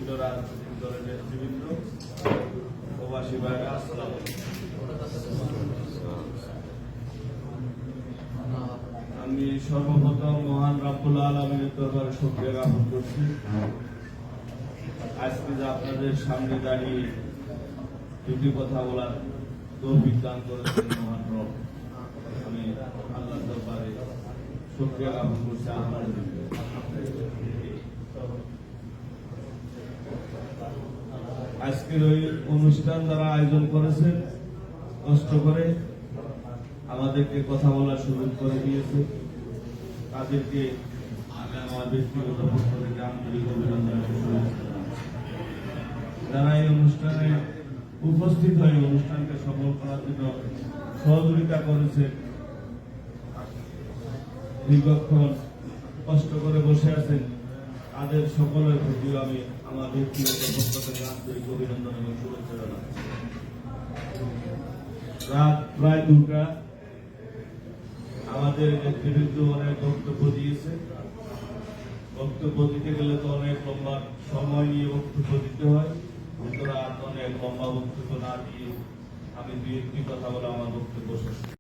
বিভিন্ন রাজনৈতিক দলের নেতৃবৃন্দ, প্রবাসী ভাইরা, আসসালামু আলাইকুম। আমি সর্বপ্রথম মহান রব্বুল আলামিনের দরবারে শুকরিয়া জ্ঞাপন করছি। আজকে যে আপনাদের সামনে দাঁড়িয়ে দুটি কথা বলার তৌফিক দান করেছেন মহান রব, আমি আল্লাহর দরবারে শুকরিয়া জ্ঞাপন করছি। আজকের ওই অনুষ্ঠান যারা আয়োজন করেছেন, কষ্ট করে আমাদেরকে কথা বলার সুযোগ করে দিয়েছে, তাদেরকে আমি আমার ব্যক্তিগত পক্ষ থেকে আন্তরিক অভিনন্দন। যারা এই অনুষ্ঠানে উপস্থিত হয়ে অনুষ্ঠানকে সফল করার জন্য সহযোগিতা করেছে, দীর্ঘক্ষণ কষ্ট করে বসে আছেন, তাদের সকলের প্রতিও আমি আমার ব্যক্তিগত পক্ষ থেকে আন্তরিক অভিনন্দন এবং শুভেচ্ছা জানাচ্ছি। রাত প্রায় 2টা, আমাদের নেতৃবৃন্দ অনেক বক্তব্য দিয়েছে। বক্তব্য দিতে গেলে তো অনেক লম্বা সময় নিয়ে বক্তব্য দিতে হয়, সুতরাং অনেক লম্বা বক্তব্য না দিয়ে আমি 2-1টি কথা বলে আমার বক্তব্য শেষ